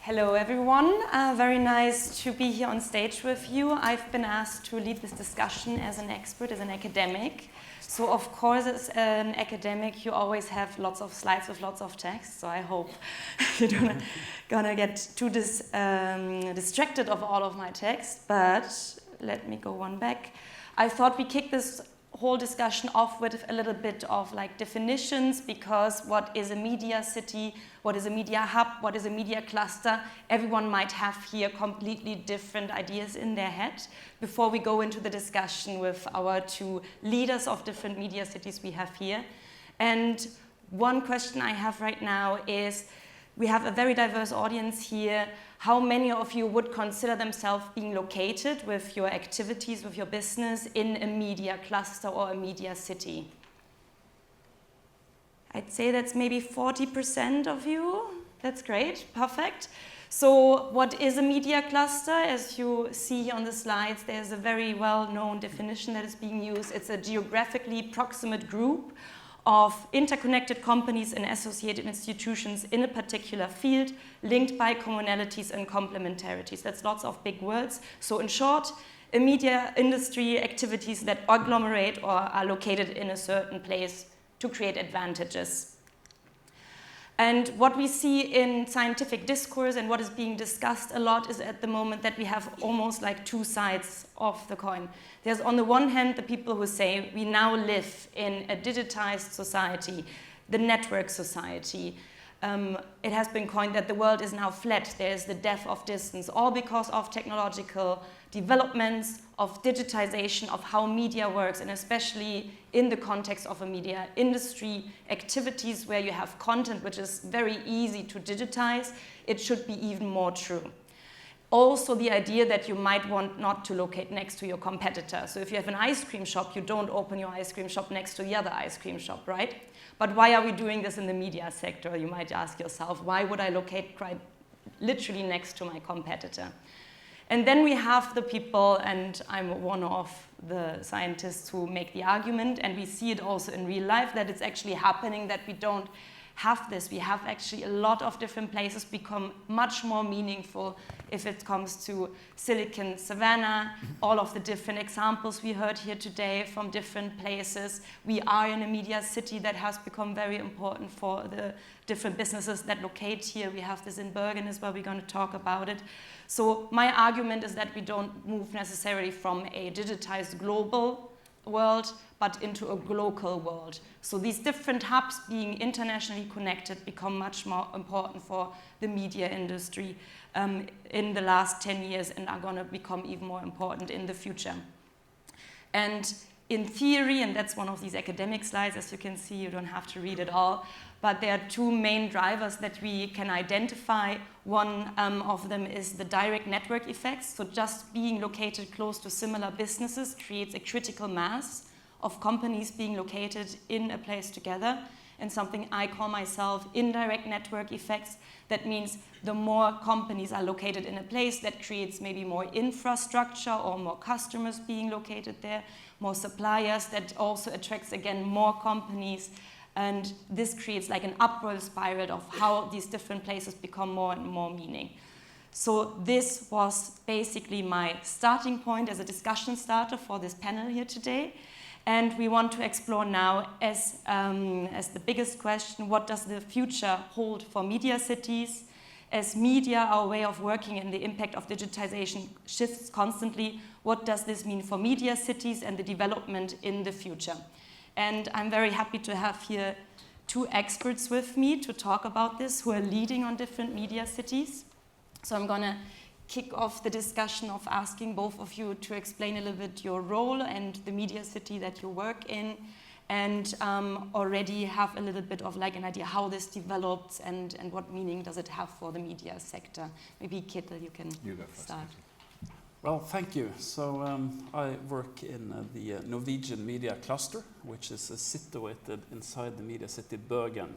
Hello everyone, very nice to be here on stage with you. I've been asked to lead this discussion as an expert, as an academic. So of course as an academic you always have lots of slides with lots of text, so I hope you're not gonna get too distracted of all of my text, but let me go one back. I thought we kick this whole discussion off with a little bit of like definitions, because what is a media city, what is a media hub, what is a media cluster, everyone might have here completely different ideas in their head before we go into the discussion with our two leaders of different media cities we have here. And one question I have right now is, we have a very diverse audience here. How many of you would consider themselves being located with your activities, with your business in a media cluster or a media city? I'd say that's maybe 40% of you. That's great, perfect. So what is a media cluster? As you see on the slides, there's a very well-known definition that is being used. It's a geographically proximate group of interconnected companies and associated institutions in a particular field, linked by commonalities and complementarities. That's lots of big words. So in short, a media industry activities that agglomerate or are located in a certain place to create advantages. And what we see in scientific discourse and what is being discussed a lot is at the moment that we have almost like two sides of the coin. There's on the one hand the people who say we now live in a digitized society, the network society. It has been coined that the world is now flat, there's the death of distance, all because of technological developments, of digitization, of how media works, and especially in the context of a media industry, activities where you have content which is very easy to digitize, it should be even more true. Also the idea that you might want not to locate next to your competitor. So if you have an ice cream shop, you don't open your ice cream shop next to the other ice cream shop, right? But why are we doing this in the media sector? You might ask yourself, why would I locate quite literally next to my competitor? And then we have the people, and I'm one of the scientists who make the argument, and we see it also in real life, that it's actually happening that we don't have this. We have actually a lot of different places become much more meaningful if it comes to Silicon Savannah, all of the different examples we heard here today from different places. We are in a media city that has become very important for the different businesses that locate here. We have this in Bergen as well, we're going to talk about it. So my argument is that we don't move necessarily from a digitized global world, but into a local world. So these different hubs being internationally connected become much more important for the media industry in the last 10 years and are going to become even more important in the future. And in theory, and that's one of these academic slides, as you can see, you don't have to read it all, but there are two main drivers that we can identify. One of them is the direct network effects. So just being located close to similar businesses creates a critical mass of companies being located in a place together, and something I call myself indirect network effects. That means the more companies are located in a place, that creates maybe more infrastructure or more customers being located there, more suppliers, that also attracts again more companies, and this creates like an upward spiral of how these different places become more and more meaning. So this was basically my starting point as a discussion starter for this panel here today. And we want to explore now as the biggest question, what does the future hold for media cities? As media, our way of working and the impact of digitization shifts constantly, what does this mean for media cities and the development in the future? And I'm very happy to have here two experts with me to talk about this, who are leading on different media cities. So I'm gonna kick off the discussion of asking both of you to explain a little bit your role and the media city that you work in, and already have a little bit of like an idea how this develops and what meaning does it have for the media sector. Maybe Ketil, you can start. Well, thank you. So I work in the Norwegian media cluster, which is situated inside the media city Bergen.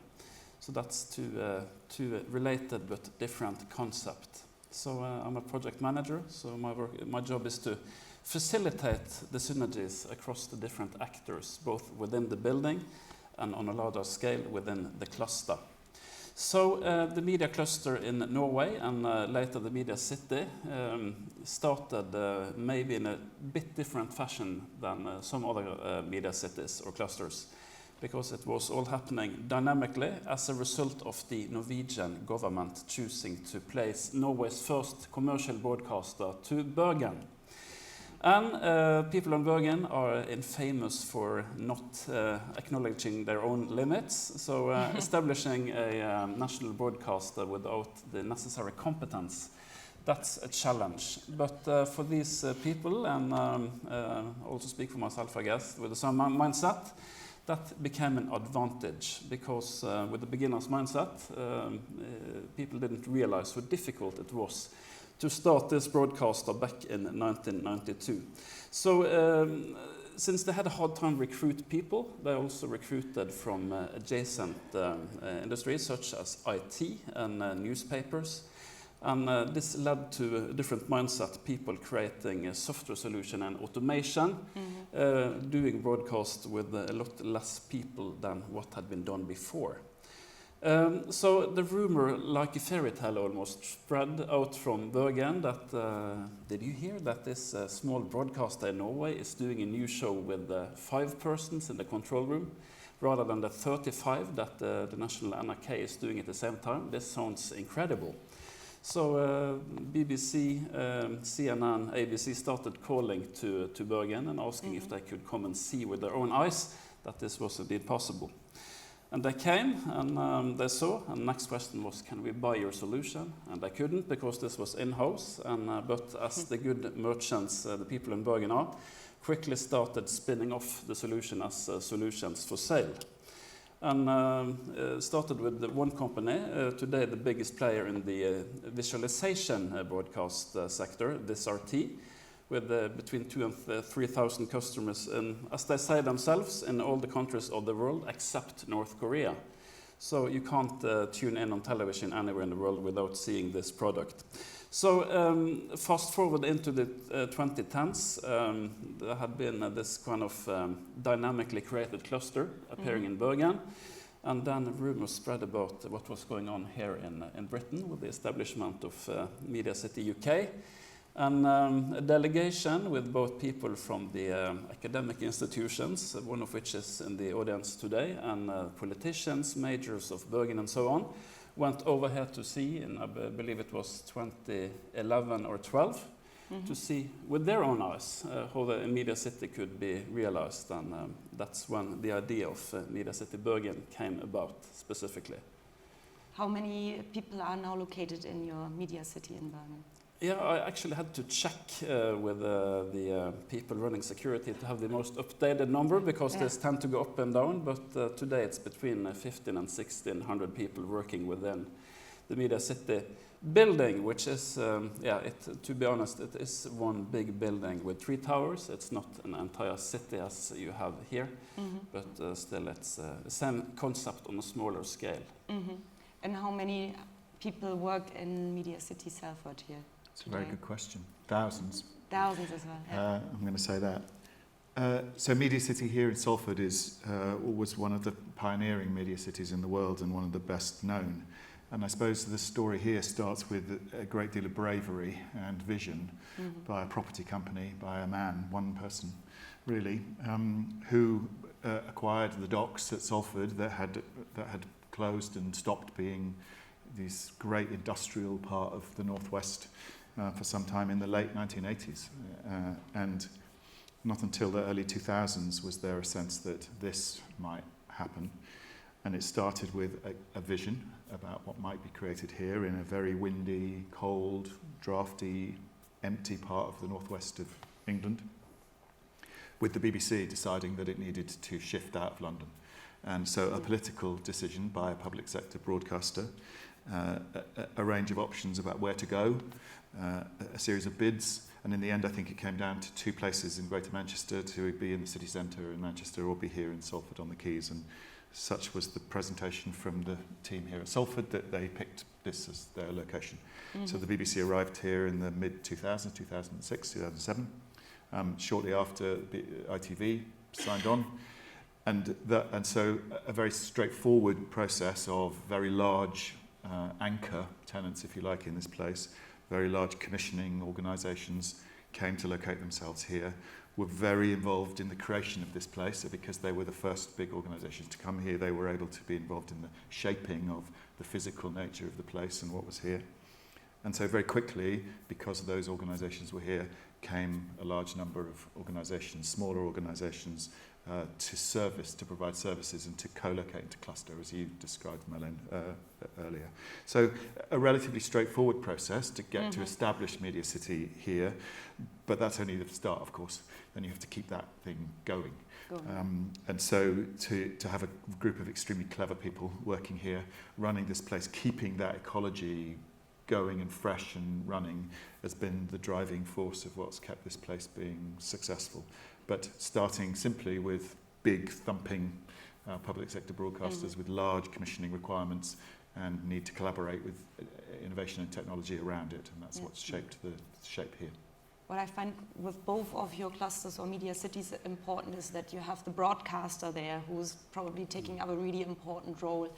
So that's two related but different concepts. So I'm a project manager, so my job is to facilitate the synergies across the different actors, both within the building and on a larger scale within the cluster. So the media cluster in Norway and later the MediaCity started maybe in a bit different fashion than some other media cities or clusters, because it was all happening dynamically as a result of the Norwegian government choosing to place Norway's first commercial broadcaster to Bergen. And people in Bergen are famous for not acknowledging their own limits. So establishing a national broadcaster without the necessary competence, that's a challenge. But for these people, and also speak for myself, I guess, with the same mindset, that became an advantage, because with the beginner's mindset, people didn't realize how difficult it was to start this broadcaster back in 1992. So since they had a hard time recruit people, they also recruited from adjacent industries such as IT and newspapers. And this led to a different mindset, people creating a software solution and automation, doing broadcast with a lot less people than what had been done before. So the rumor, like a fairy tale almost, spread out from Bergen that, did you hear that this small broadcaster in Norway is doing a new show with 5 persons in the control room, rather than the 35 that the national NRK is doing at the same time? This sounds incredible. So BBC, CNN, ABC started calling to Bergen and asking if they could come and see with their own eyes that this was indeed possible. And they came and they saw, and the next question was, can we buy your solution? And they couldn't, because this was in-house, but as the good merchants, the people in Bergen are, quickly started spinning off the solution as solutions for sale. And started with one company, today the biggest player in the visualization broadcast sector, this RT, with between 2,000 and 3,000 customers, as they say themselves, in all the countries of the world except North Korea. So you can't tune in on television anywhere in the world without seeing this product. So fast forward into the 2010s, there had been this kind of dynamically created cluster appearing in Bergen. And then rumors spread about what was going on here in Britain with the establishment of MediaCity UK. And a delegation with both people from the academic institutions, one of which is in the audience today, and politicians, majors of Bergen and so on, went over here to see, and I believe it was 2011 or 12, to see with their own eyes how the MediaCity could be realized. And that's when the idea of MediaCity Bergen came about specifically. How many people are now located in your MediaCity in Bergen? Yeah, I actually had to check with the people running security to have the most updated number, because this tend to go up and down, but today it's between 1,500 and 1,600 people working within the MediaCity building, which is, to be honest, it is one big building with 3 towers. It's not an entire city as you have here, but still it's the same concept on a smaller scale. And how many people work in MediaCity Salford here? It's a very good question. Thousands. Thousands as well. Yeah. I'm going to say that. So MediaCity here in Salford was one of the pioneering media cities in the world and one of the best known. And I suppose the story here starts with a great deal of bravery and vision by a property company, by a man, one person, really, who acquired the docks at Salford that had closed and stopped being this great industrial part of the northwest for some time in the late 1980s. And not until the early 2000s was there a sense that this might happen. And it started with a vision about what might be created here in a very windy, cold, drafty, empty part of the northwest of England, with the BBC deciding that it needed to shift out of London. And so a political decision by a public sector broadcaster, a range of options about where to go, a series of bids, and in the end I think it came down to 2 places in Greater Manchester, to be in the city centre in Manchester or be here in Salford on the Quays. And such was the presentation from the team here at Salford that they picked this as their location. So the BBC arrived here in the mid-2000s, 2006, 2007, shortly after ITV signed on. And so a very straightforward process of very large anchor tenants, if you like, in this place, very large commissioning organisations came to locate themselves here, were very involved in the creation of this place. So because they were the first big organisations to come here, they were able to be involved in the shaping of the physical nature of the place and what was here. And so very quickly, because those organisations were here, came a large number of organisations, smaller organisations, to provide services and to co-locate and to cluster, as you described, Marlen, earlier. So a relatively straightforward process to get to establish MediaCity here, but that's only the start, of course. Then you have to keep that thing going. And so to have a group of extremely clever people working here, running this place, keeping that ecology going and fresh and running has been the driving force of what's kept this place being successful. But starting simply with big thumping public sector broadcasters with large commissioning requirements and need to collaborate with innovation and technology around it, and that's what's shaped the shape here. What I find with both of your clusters or media cities important is that you have the broadcaster there who's probably taking up a really important role.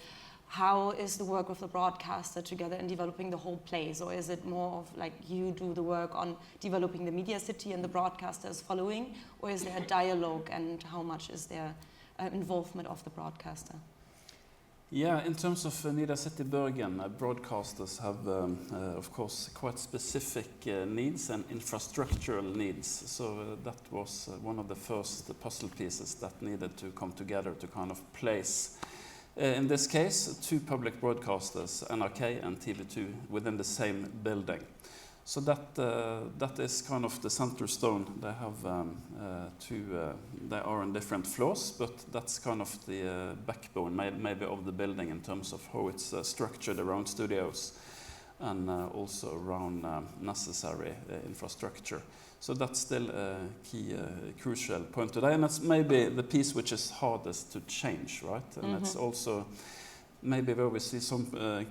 How is the work with the broadcaster together in developing the whole place? Or is it more of like you do the work on developing the media city and the broadcaster is following? Or is there a dialogue, and how much is there involvement of the broadcaster? Yeah, in terms of MediaCity Bergen, broadcasters have, of course, quite specific needs and infrastructural needs. So that was one of the first puzzle pieces that needed to come together to kind of place, in this case, two public broadcasters, NRK and TV2, within the same building. So that is kind of the center stone. They have they are on different floors, but that's kind of the backbone maybe of the building in terms of how it's structured around studios and also around necessary infrastructure. So that's still a key, crucial point today, and that's maybe the piece which is hardest to change, right? And it's also maybe where we see some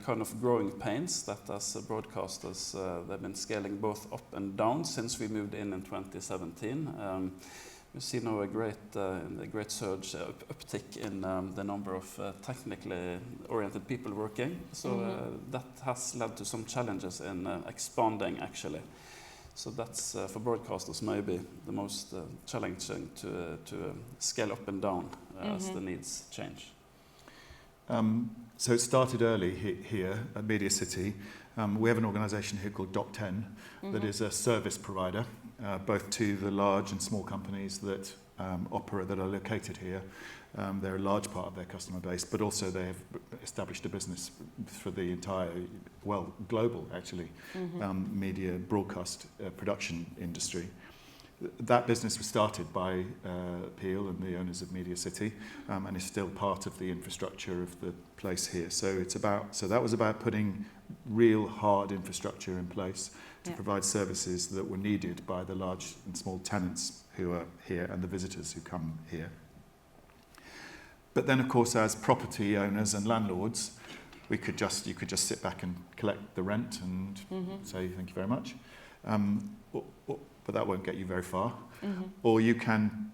kind of growing pains that as broadcasters they've been scaling both up and down since we moved in 2017. We see now a great surge, uptick in the number of technically oriented people working. So that has led to some challenges in expanding actually. So that's for broadcasters maybe the most challenging to scale up and down as the needs change. So it started early here at MediaCity. We have an organisation here called Doc10 that is a service provider, both to the large and small companies that that are located here. They're a large part of their customer base, but also they have established a business for the entire, global actually, media broadcast production industry. That business was started by Peel and the owners of MediaCity, and is still part of the infrastructure of the place here. So that was about putting real hard infrastructure in place to provide services that were needed by the large and small tenants who are here and the visitors who come here. But then, of course, as property owners and landlords, you could just sit back and collect the rent and say thank you very much. But that won't get you very far. Or you can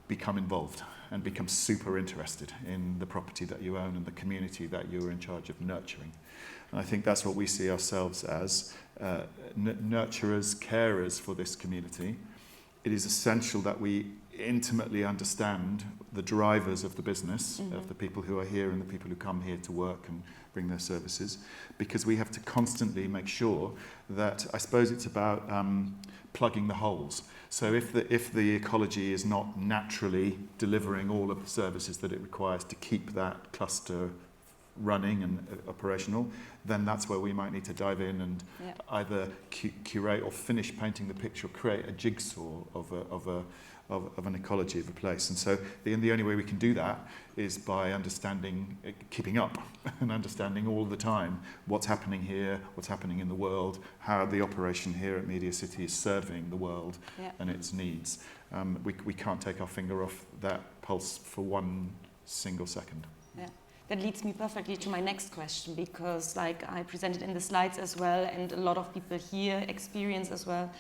become involved and become super interested in the property that you own and the community that you're in charge of nurturing. And I think that's what we see ourselves as, nurturers, carers for this community. It is essential that we intimately understand the drivers of the business, of the people who are here and the people who come here to work and bring their services, because we have to constantly make sure that, I suppose it's about plugging the holes. So if the ecology is not naturally delivering all of the services that it requires to keep that cluster running and operational, then that's where we might need to dive in and either curate or finish painting the picture, or create a jigsaw of an ecology of a place. And so the only way we can do that is by understanding, keeping up and understanding all the time what's happening here, what's happening in the world, how the operation here at MediaCity is serving the world and its needs. We can't take our finger off that pulse for one single second. Yeah. That leads me perfectly to my next question, because like I presented in the slides as well, and a lot of people here experience as well,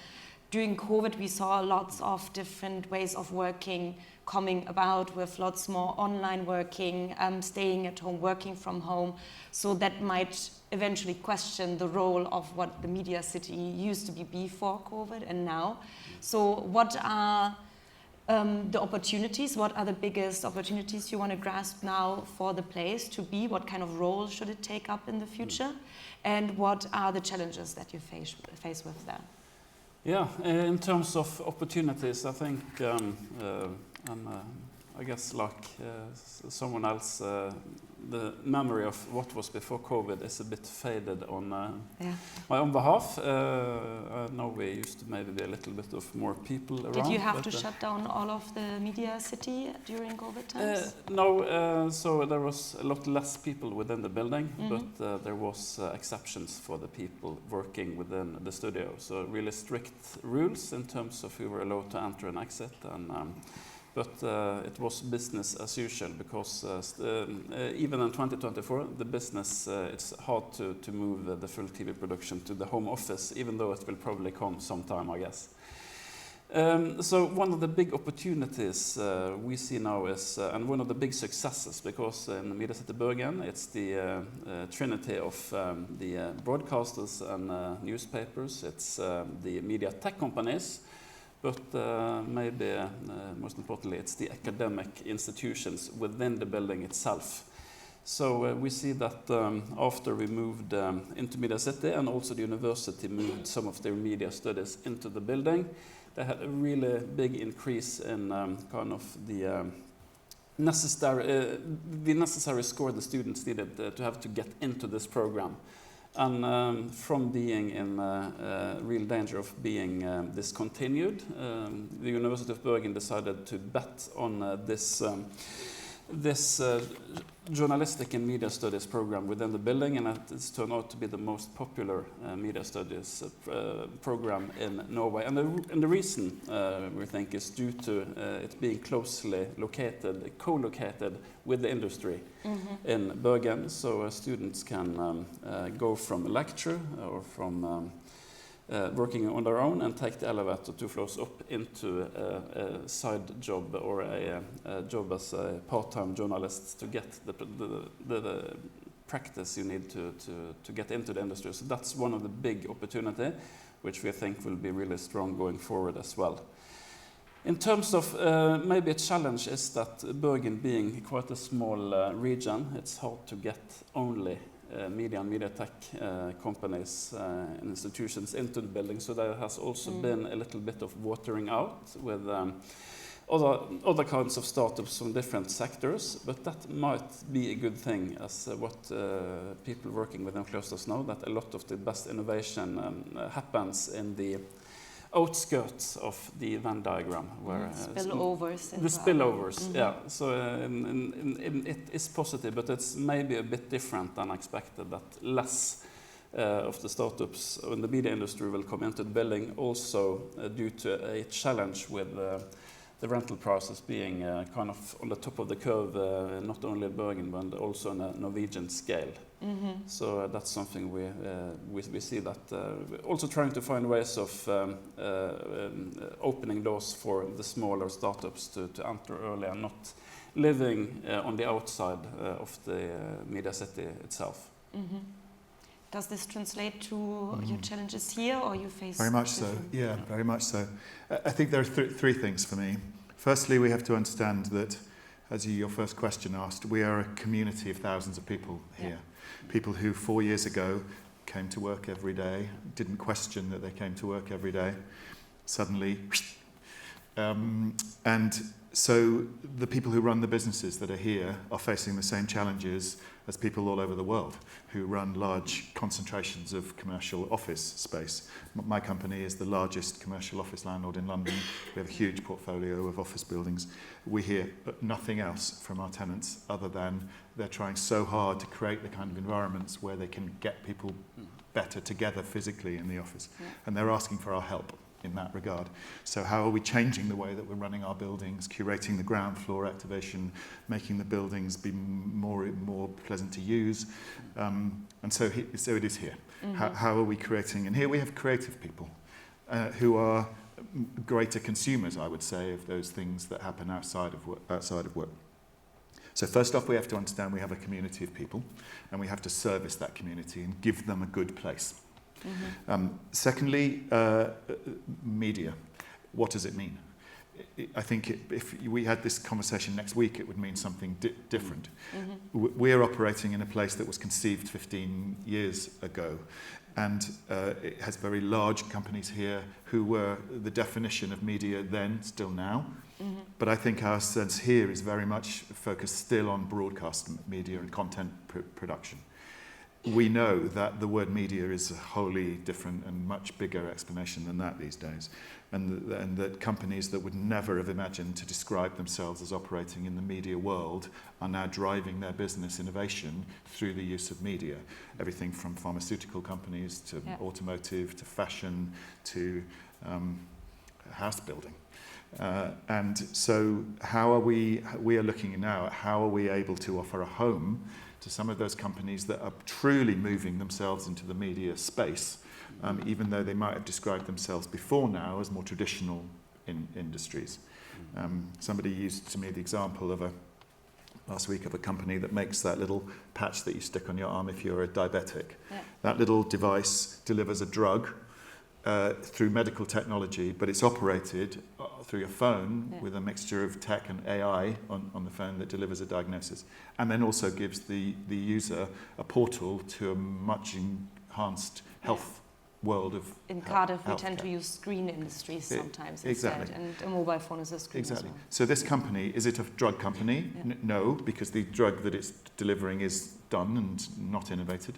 during COVID, we saw lots of different ways of working coming about, with lots more online working, staying at home, working from home. So that might eventually question the role of what the Media City used to be before COVID and now. So what are the opportunities? What are the biggest opportunities you want to grasp now for the place to be? What kind of role should it take up in the future? And what are the challenges that you face with that? Yeah, in terms of opportunities, I think, I guess like someone else, the memory of what was before COVID is a bit faded on my own behalf. I know we used to maybe be a little bit of more people around. Did you have to shut down all of the Media City during COVID times? No, so there was a lot less people within the building, but there was exceptions for the people working within the studio. So really strict rules in terms of who were allowed to enter and exit, and but it was business as usual, because even in 2024, the business, it's hard to move the full TV production to the home office, even though it will probably come sometime, I guess. So one of the big opportunities we see now is, and one of the big successes, because in MediaCity Bergen, it's the trinity of the broadcasters and newspapers, it's the media tech companies, but maybe most importantly, it's the academic institutions within the building itself. So we see that after we moved into MediaCity, and also the university moved some of their media studies into the building, they had a really big increase in kind of the necessary score the students needed to have to get into this program. And from being in real danger of being discontinued, the University of Bergen decided to bet on this journalistic and media studies program within the building, and it's turned out to be the most popular media studies program in Norway. And the reason we think is due to it being closely located, co-located with the industry in Bergen, so students can go from a lecture or from working on their own and take the elevator 2 floors up into a side job or a job as a part-time journalist to get the practice you need to get into the industry. So that's one of the big opportunity, which we think will be really strong going forward as well. In terms of maybe a challenge is that Bergen being quite a small region, it's hard to get only media and media tech companies and institutions into the building. So there has also been a little bit of watering out with other kinds of startups from different sectors, but that might be a good thing, as what people working within clusters know, that a lot of the best innovation happens in the outskirts of the Venn diagram, where spillovers. The spillovers, yeah. So it is positive, but it's maybe a bit different than expected, that less of the startups in the media industry will come into the building, also due to a challenge with the rental prices being kind of on the top of the curve, not only in Bergen, but also on a Norwegian scale. So that's something we see, that also trying to find ways of opening doors for the smaller startups to enter early and not living on the outside of the Media City itself. Does this translate to your challenges here, or you face? Very much so, yeah, very much so. I think there are three things for me. Firstly, we have to understand that, as your first question asked, we are a community of thousands of people here. People who 4 years ago came to work every day, didn't question that they came to work every day, suddenly. And so the people who run the businesses that are here are facing the same challenges as people all over the world who run large concentrations of commercial office space. My company is the largest commercial office landlord in London. We have a huge portfolio of office buildings. We hear nothing else from our tenants other than they're trying so hard to create the kind of environments where they can get people better together physically in the office. And they're asking for our help in that regard. So how are we changing the way that we're running our buildings, curating the ground floor activation, making the buildings be more pleasant to use? And so it is here. How are we creating? And here we have creative people who are greater consumers, I would say, of those things that happen outside of work. So first off, we have to understand we have a community of people, and we have to service that community and give them a good place. Secondly, media. What does it mean? I think if we had this conversation next week, it would mean something different. We're operating in a place that was conceived 15 years ago, and it has very large companies here who were the definition of media then, still now. But I think our sense here is very much focused still on broadcast media and content production. We know that the word media is a wholly different and much bigger explanation than that these days, and that companies that would never have imagined to describe themselves as operating in the media world are now driving their business innovation through the use of media. Everything from pharmaceutical companies to automotive to fashion to house building. And so how are we are looking now at how are we able to offer a home to some of those companies that are truly moving themselves into the media space, even though they might have described themselves before now as more traditional industries. Somebody used to me the example of last week of a company that makes that little patch that you stick on your arm if you're a diabetic. That little device delivers a drug through medical technology, but it's operated through your phone with a mixture of tech and AI on the phone that delivers a diagnosis, and then also gives the user a portal to a much enhanced health world of in Cardiff we tend to use screen industries sometimes instead, and a mobile phone is a screen as well. So this company, is it a drug company? No, because the drug that it's delivering is done and not innovated.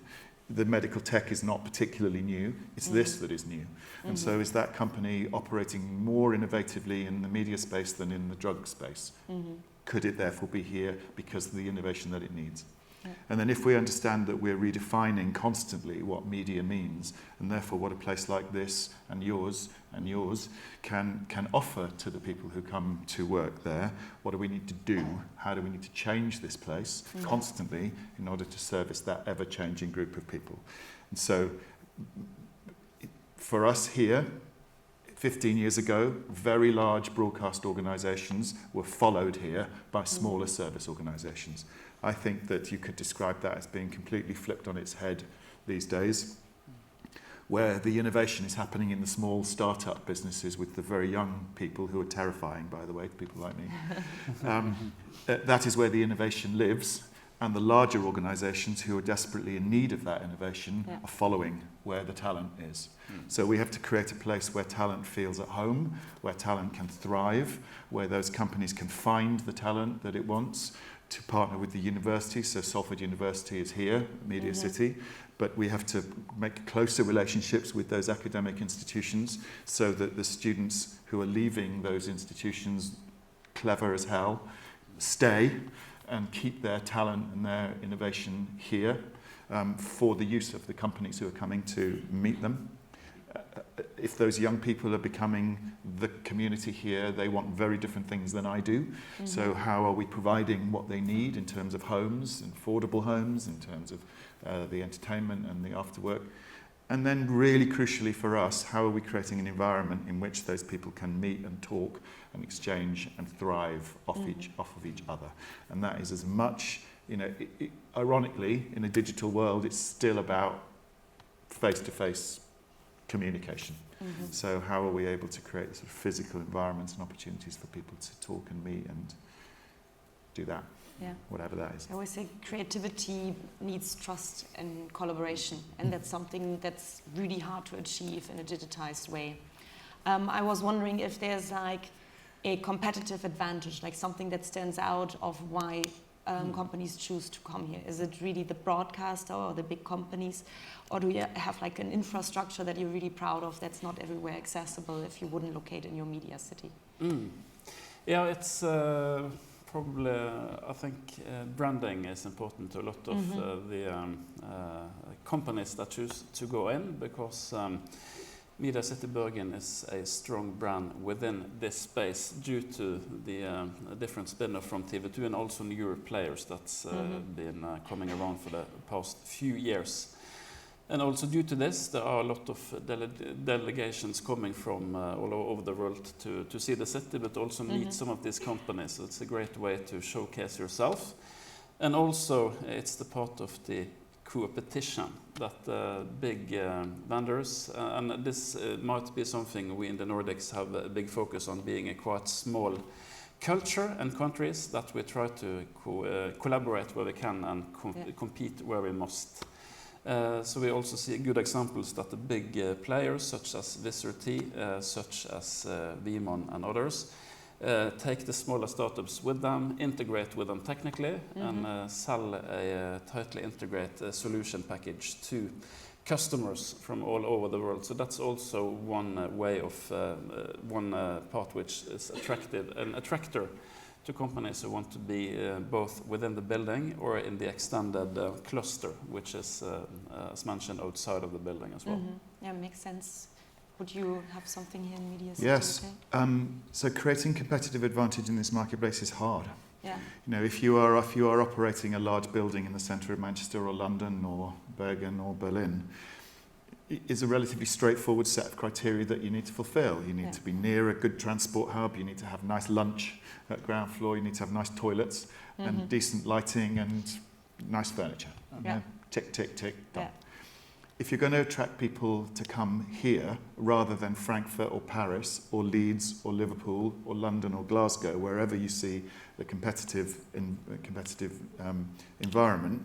The medical tech is not particularly new, it's this that is new. And so is that company operating more innovatively in the media space than in the drug space? Could it therefore be here because of the innovation that it needs? And then if we understand that we're redefining constantly what media means, and therefore what a place like this and yours can offer to the people who come to work there, what do we need to do? How do we need to change this place constantly in order to service that ever-changing group of people? And so for us here, 15 years ago, very large broadcast organisations were followed here by smaller service organisations. I think that you could describe that as being completely flipped on its head these days, where the innovation is happening in the small startup businesses with the very young people who are terrifying, by the way, to people like me. That is where the innovation lives, and the larger organisations who are desperately in need of that innovation are following where the talent is. So we have to create a place where talent feels at home, where talent can thrive, where those companies can find the talent that it wants, to partner with the university. So Salford University is here, MediaCity, but we have to make closer relationships with those academic institutions so that the students who are leaving those institutions clever as hell stay and keep their talent and their innovation here for the use of the companies who are coming to meet them. If those young people are becoming the community here, they want very different things than I do. So how are we providing what they need in terms of homes, and affordable homes, in terms of the entertainment and the after work? And then really crucially for us, how are we creating an environment in which those people can meet and talk and exchange and thrive off of each other? And that is as much, ironically, in a digital world, it's still about face-to-face communication. So how are we able to create sort of physical environments and opportunities for people to talk and meet and do that, whatever that is. I always say creativity needs trust and collaboration, and that's something that's really hard to achieve in a digitized way. I was wondering if there's like a competitive advantage, like something that stands out of why companies choose to come here. Is it really the broadcaster or the big companies, or do you have like an infrastructure that you're really proud of that's not everywhere accessible if you wouldn't locate in your media city? Yeah, it's probably, I think branding is important to a lot of the companies that choose to go in, because MediaCity Bergen is a strong brand within this space due to the different spin-off from TV2 and also newer players that's been coming around for the past few years. And also due to this, there are a lot of delegations coming from all over the world to see the city, but also meet some of these companies. So it's a great way to showcase yourself. And also, it's the part of the competition that big vendors, and this might be something we in the Nordics have a big focus on, being a quite small culture and countries, that we try to collaborate where we can and compete where we must. So we also see good examples that the big players such as Wizard T, such as Vimon and others, take the smaller startups with them, integrate with them technically, and sell a tightly integrated solution package to customers from all over the world. So that's also one way of one part which is attractive, an attractor to companies who want to be both within the building or in the extended cluster, which is, as mentioned, outside of the building as well. Yeah, makes sense. Would you have something here in MediaCity? Yes. UK? So creating competitive advantage in this marketplace is hard. Yeah. You know, if you are operating a large building in the centre of Manchester or London or Bergen or Berlin, it's a relatively straightforward set of criteria that you need to fulfil. You need to be near a good transport hub, you need to have nice lunch at ground floor, you need to have nice toilets and decent lighting and nice furniture. And tick, tick, tick, done. If you're going to attract people to come here rather than Frankfurt or Paris or Leeds or Liverpool or London or Glasgow, wherever you see the competitive environment,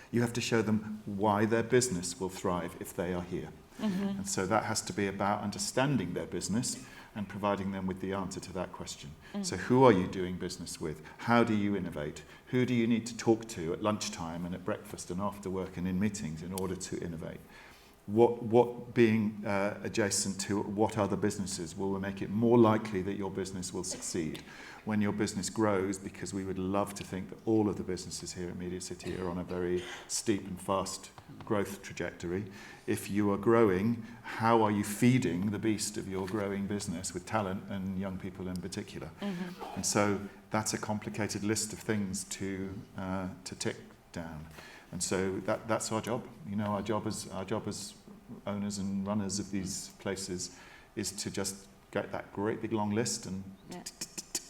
you have to show them why their business will thrive if they are here. And so that has to be about understanding their business and providing them with the answer to that question. So who are you doing business with? How do you innovate? Who do you need to talk to at lunchtime and at breakfast and after work and in meetings in order to innovate? What being adjacent to what other businesses will make it more likely that your business will succeed when your business grows, because we would love to think that all of the businesses here at MediaCity are on a very steep and fast growth trajectory. If you are growing, how are you feeding the beast of your growing business with talent and young people in particular? And so that's a complicated list of things to tick down. And so that's our job. You know, our job as owners and runners of these places is to just get that great big long list and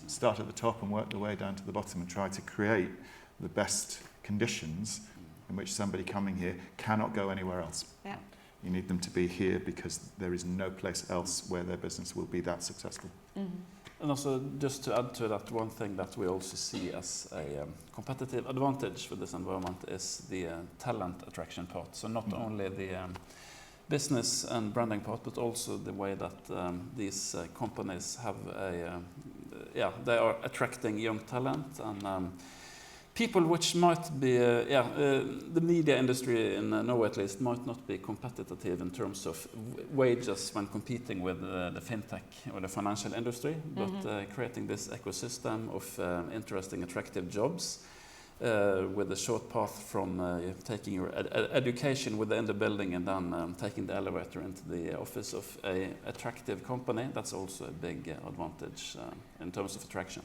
start at the top and work the way down to the bottom and try to create the best conditions in which somebody coming here cannot go anywhere else. You need them to be here because there is no place else where their business will be that successful. And also, just to add to that, one thing that we also see as a competitive advantage with this environment is the talent attraction part. So not only the business and branding part, but also the way that these companies have they are attracting young talent and people which might be, the media industry in Norway at least might not be competitive in terms of wages when competing with the fintech or the financial industry, but creating this ecosystem of interesting, attractive jobs with a short path from taking your education within the building and then taking the elevator into the office of an attractive company. That's also a big advantage in terms of attraction.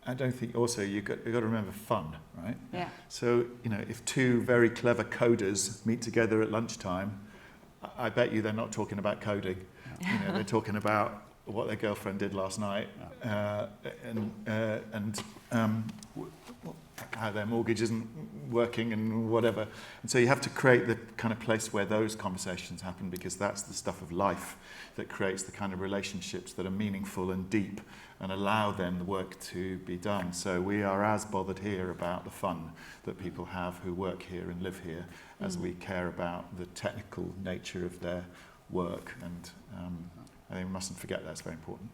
I don't think also you've got to remember fun, right? Yeah. So, you know, if two very clever coders meet together at lunchtime, I bet you they're not talking about coding. You know, they're talking about what their girlfriend did last night and how their mortgage isn't working and whatever. And so you have to create the kind of place where those conversations happen, because that's the stuff of life that creates the kind of relationships that are meaningful and deep and allow then the work to be done. So we are as bothered here about the fun that people have who work here and live here as we care about the technical nature of their work. And I think we mustn't forget that's very important.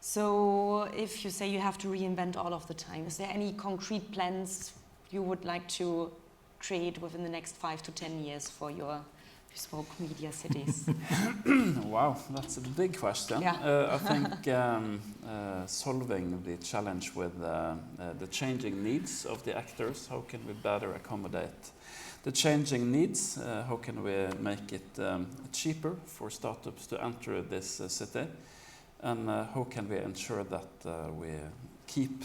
So if you say you have to reinvent all of the time, is there any concrete plans you would like to create within the next 5 to 10 years for your bespoke media cities? Wow, that's a big question. I think solving the challenge with the changing needs of the actors, how can we better accommodate the changing needs? How can we make it cheaper for startups to enter this city? And how can we ensure that we keep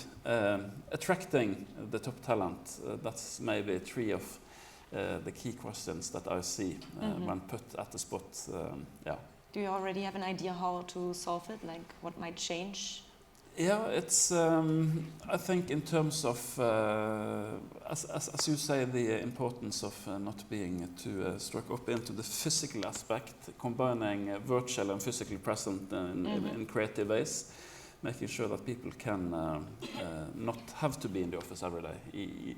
attracting the top talent? That's maybe three of the key questions that I see when put at the spot. Do you already have an idea how to solve it? Like what might change? Yeah, it's. I think in terms of, as you say, the importance of not being too struck up into the physical aspect, combining virtual and physically present in creative ways, making sure that people can not have to be in the office every day,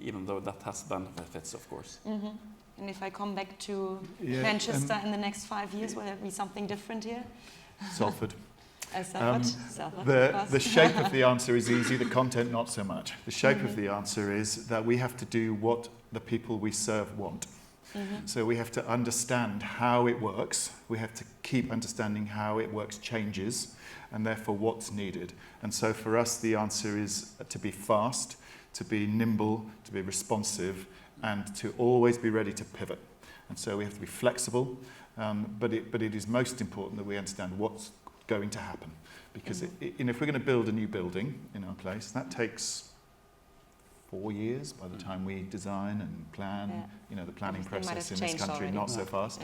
even though that has benefits, of course. And if I come back to Manchester in the next 5 years, will there be something different here? Salford. Salford, the shape of the answer is easy, the content not so much. The shape of the answer is that we have to do what the people we serve want. So we have to understand how it works. We have to keep understanding how it works changes, and therefore what's needed. And so for us, the answer is to be fast, to be nimble, to be responsive, and to always be ready to pivot. And so we have to be flexible, but it is most important that we understand what's going to happen. Because if we're going to build a new building in our place, that takes 4 years by the time we design and plan. You know, the planning process in this country, already. Not so fast.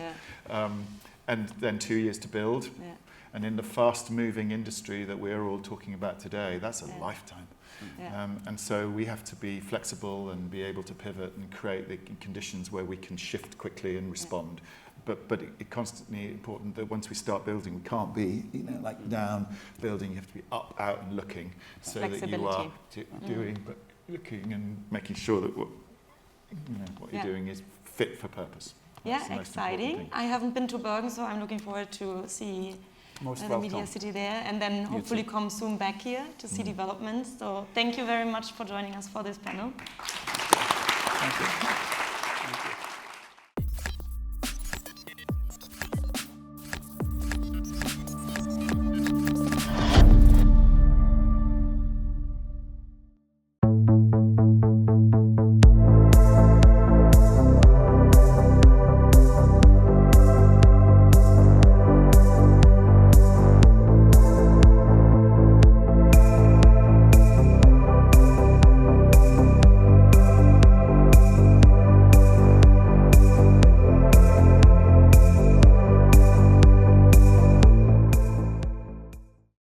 And then 2 years to build. And in the fast-moving industry that we're all talking about today, that's a lifetime. And so we have to be flexible and be able to pivot and create the conditions where we can shift quickly and respond. But it's constantly important that once we start building, we can't be, like down building. You have to be up, out, and looking, so that you are doing, but looking and making sure that what you're doing is fit for purpose. That's exciting. I haven't been to Bergen, so I'm looking forward to see the MediaCity there, and then hopefully come soon back here to see developments. So thank you very much for joining us for this panel. Thank you.